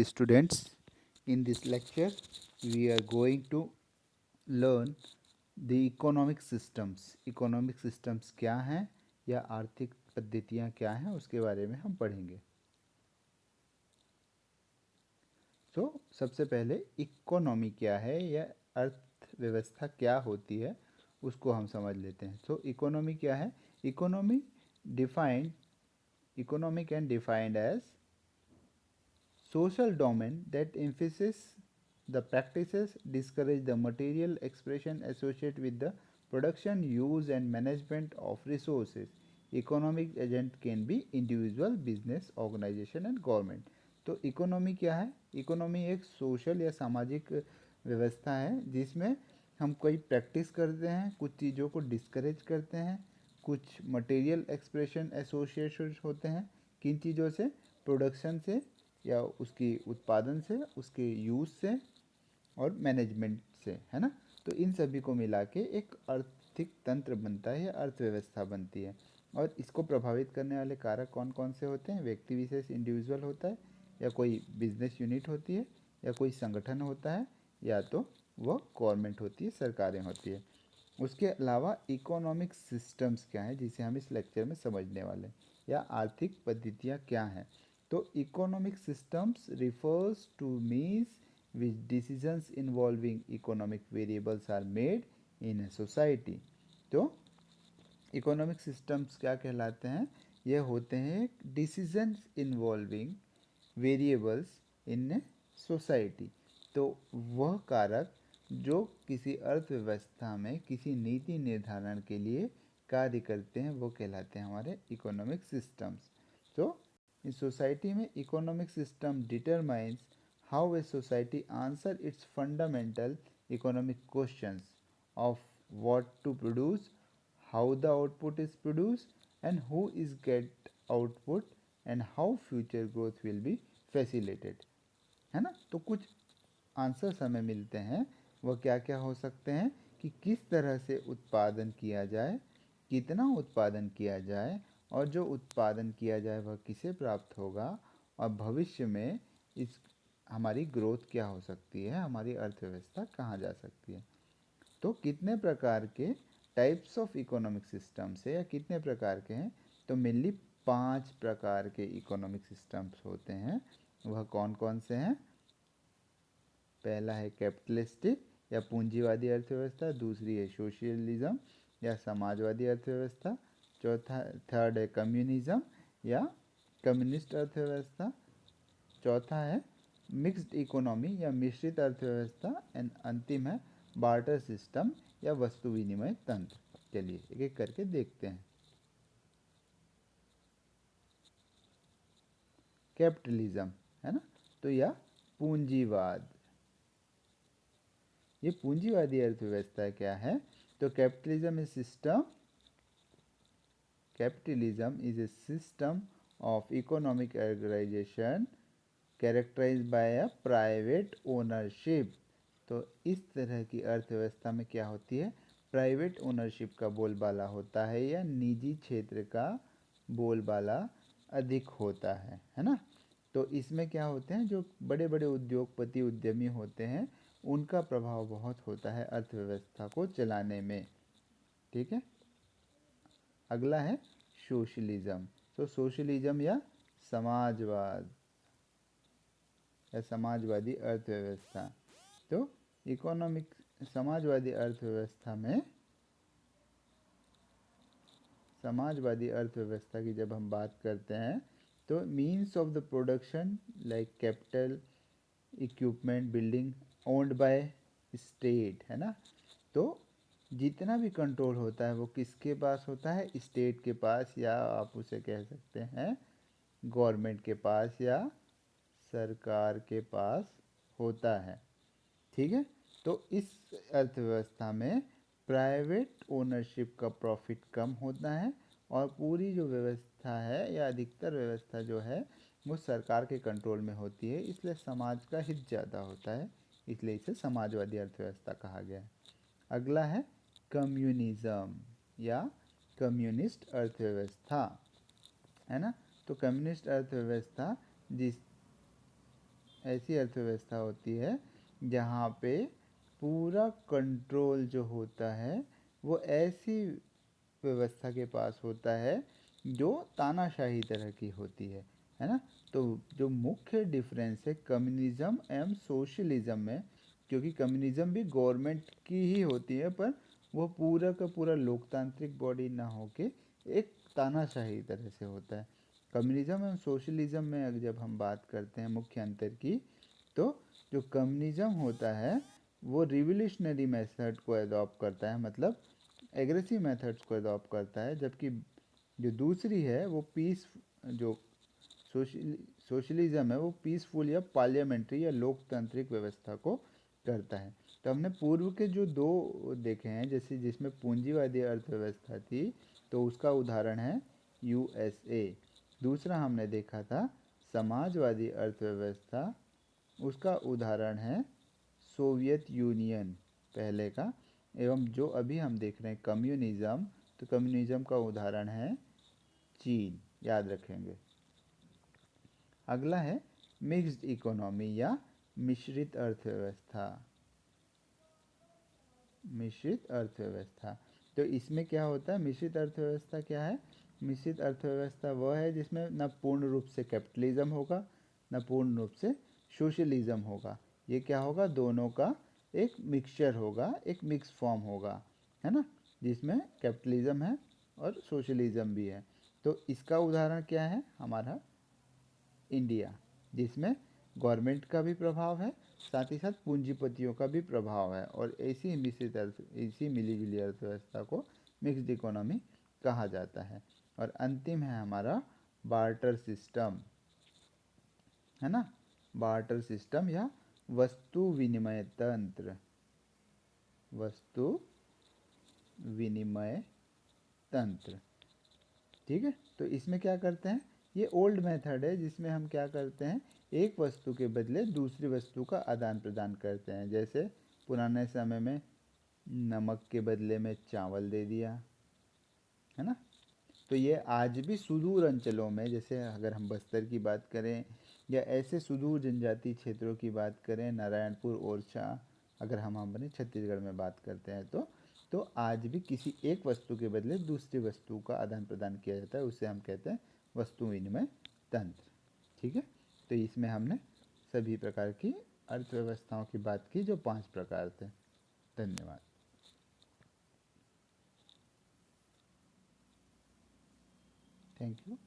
Students, in this lecture we are going to learn the economic systems. Economic systems क्या हैं या आर्थिक पद्धतियाँ क्या हैं उसके बारे में हम पढ़ेंगे. सबसे पहले इकोनॉमी क्या है या अर्थव्यवस्था क्या होती है उसको हम समझ लेते हैं. इकोनॉमी क्या है? Economy defined economy can defined as social domain that emphasizes the practices discourage the material expression associated with the production, use and management of resources. Economic agent can be individual, business, organization and government. तो economy क्या है? Economy एक social या सामाजिक व्यवस्था है जिसमें हम कोई प्रैक्टिस करते हैं, कुछ चीज़ों को डिस्करेज करते हैं, कुछ मटेरियल एक्सप्रेशन एसोसिएटेड होते हैं किन चीज़ों से? प्रोडक्शन से या उसकी उत्पादन से, उसके यूज़ से और मैनेजमेंट से, है ना. तो इन सभी को मिला के एक आर्थिक तंत्र बनता है या अर्थव्यवस्था बनती है. और इसको प्रभावित करने वाले कारक कौन कौन से होते हैं? व्यक्ति विशेष इंडिविजुअल होता है, या कोई बिजनेस यूनिट होती है, या कोई संगठन होता है, या तो वह गवर्नमेंट होती है, सरकारें होती है. उसके अलावा इकोनॉमिक सिस्टम्स क्या है जिसे हम इस लेक्चर में समझने वाले हैं, या आर्थिक पद्धतियाँ क्या हैं. तो economic systems refers to means which decisions involving economic variables are made in a society. तो इकोनॉमिक सिस्टम्स क्या कहलाते हैं? ये होते हैं decisions involving variables in a society. तो वह कारक जो किसी अर्थव्यवस्था में किसी नीति निर्धारण के लिए कार्य करते हैं वो कहलाते हैं हमारे इकोनॉमिक सिस्टम्स. तो इस सोसाइटी में economic system determines how a society answer its fundamental economic questions of what to produce, how the output is produced and who is get output and how future growth will be facilitated. है ना. तो कुछ answers हमें मिलते हैं. वह क्या क्या हो सकते हैं कि किस तरह से उत्पादन किया जाए, कितना उत्पादन किया जाए, और जो उत्पादन किया जाए वह किसे प्राप्त होगा, और भविष्य में इस हमारी ग्रोथ क्या हो सकती है, हमारी अर्थव्यवस्था कहाँ जा सकती है. तो कितने प्रकार के टाइप्स ऑफ इकोनॉमिक सिस्टम्स है या कितने प्रकार के हैं? तो मेनली 5 प्रकार के इकोनॉमिक सिस्टम्स होते हैं. वह कौन कौन से हैं? पहला है कैपिटलिस्टिक या पूंजीवादी अर्थव्यवस्था, दूसरी है सोशलिज्म या समाजवादी अर्थव्यवस्था, थर्ड है कम्युनिज्म या कम्युनिस्ट अर्थव्यवस्था, चौथा है मिक्स्ड इकोनॉमी या मिश्रित अर्थव्यवस्था, एंड अंतिम है बार्टर सिस्टम या वस्तु विनिमय तंत्र. चलिए एक एक करके देखते हैं. कैपिटलिज्म, है ना. तो यह पूंजीवाद, ये पूंजीवादी अर्थव्यवस्था क्या है? तो capitalism is a system of economic organization characterized by a private ownership. तो इस तरह की अर्थव्यवस्था में क्या होती है? प्राइवेट ओनरशिप का बोलबाला होता है या निजी क्षेत्र का बोलबाला अधिक होता है ना. तो इसमें क्या होते हैं, जो बड़े बड़े उद्योगपति उद्यमी होते हैं उनका प्रभाव बहुत होता है अर्थव्यवस्था को चलाने में. ठीक है. अगला है सोशलिज्म. तो सोशलिज्म या समाजवाद या समाजवादी अर्थव्यवस्था. तो इकोनॉमिक समाजवादी अर्थव्यवस्था में, समाजवादी अर्थव्यवस्था की जब हम बात करते हैं तो means of the production like capital, equipment, building owned by state, है ना. तो जितना भी कंट्रोल होता है वो किसके पास होता है? स्टेट के पास, या आप उसे कह सकते हैं गवर्नमेंट के पास या सरकार के पास होता है. ठीक है. तो इस अर्थव्यवस्था में प्राइवेट ओनरशिप का प्रॉफिट कम होता है और पूरी जो व्यवस्था है या अधिकतर व्यवस्था जो है वो सरकार के कंट्रोल में होती है, इसलिए समाज का हित ज़्यादा होता है, इसलिए इसे समाजवादी अर्थव्यवस्था कहा गया है. अगला है कम्युनिज्म या कम्युनिस्ट अर्थव्यवस्था, है ना. तो कम्युनिस्ट अर्थव्यवस्था जिस ऐसी अर्थव्यवस्था होती है जहाँ पे पूरा कंट्रोल जो होता है वो ऐसी व्यवस्था के पास होता है जो तानाशाही तरह की होती है ना। तो जो मुख्य डिफरेंस है कम्युनिज्म एवं सोशलिज्म में, क्योंकि कम्युनिज्म भी गवर्नमेंट की ही होती है पर वो पूरा का पूरा लोकतांत्रिक बॉडी ना होके एक तानाशाही तरह से होता है। कम्युनिज्म एवं सोशलिज्म में अगर जब हम बात करते हैं मुख्य अंतर की, तो जो कम्युनिज्म होता है वो रिवोल्यूशनरी मेथड को अडॉप्ट करता है, मतलब एग्रेसिव मेथड्स को अडॉप्ट करता है, जबकि जो दूसरी है वो पीस जो सोशलिज्म है वो पीसफुल या पार्लियामेंट्री या लोकतांत्रिक व्यवस्था को करता है। तो हमने पूर्व के जो दो देखे हैं, जैसे जिसमें पूंजीवादी अर्थव्यवस्था थी तो उसका उदाहरण है यूएसए। दूसरा हमने देखा था समाजवादी अर्थव्यवस्था, उसका उदाहरण है सोवियत यूनियन पहले का। एवं जो अभी हम देख रहे हैं कम्युनिज्म, तो कम्युनिज्म का उदाहरण है चीन, याद रखेंगे। अगला है मिक्स्ड इकोनॉमी या मिश्रित अर्थव्यवस्था। मिश्रित अर्थव्यवस्था, तो इसमें क्या होता है, मिश्रित अर्थव्यवस्था क्या है? मिश्रित अर्थव्यवस्था वह है जिसमें न पूर्ण रूप से कैपिटलिज्म होगा न पूर्ण रूप से सोशलिज्म होगा। ये क्या होगा, दोनों का एक मिक्सचर होगा, एक मिक्स फॉर्म होगा, है ना, जिसमें कैपिटलिज्म है और सोशलिज्म भी है। तो इसका उदाहरण क्या है हमारा इंडिया, जिसमें गवर्नमेंट का भी प्रभाव है, साथ ही साथ पूंजीपतियों का भी प्रभाव है, और ऐसी मिलीजुली अर्थव्यवस्था को मिक्स्ड इकोनॉमी कहा जाता है। और अंतिम है हमारा बार्टर सिस्टम, है ना, बार्टर सिस्टम या वस्तु विनिमय तंत्र। वस्तु विनिमय तंत्र, ठीक है। तो इसमें क्या करते हैं, ये ओल्ड मेथड है जिसमें हम क्या करते हैं, एक वस्तु के बदले दूसरी वस्तु का आदान प्रदान करते हैं। जैसे पुराने समय में नमक के बदले में चावल दे दिया, है ना। तो ये आज भी सुदूर अंचलों में, जैसे अगर हम बस्तर की बात करें या ऐसे सुदूर जनजातीय क्षेत्रों की बात करें, नारायणपुर, ओरछा, अगर हम अपने छत्तीसगढ़ में बात करते हैं तो आज भी किसी एक वस्तु के बदले दूसरी वस्तु का आदान प्रदान किया जाता है, उसे हम कहते हैं वस्तु विनिमय तंत्र, ठीक है। तो इसमें हमने सभी प्रकार की अर्थव्यवस्थाओं की बात की जो 5 प्रकार थे। धन्यवाद। Thank you.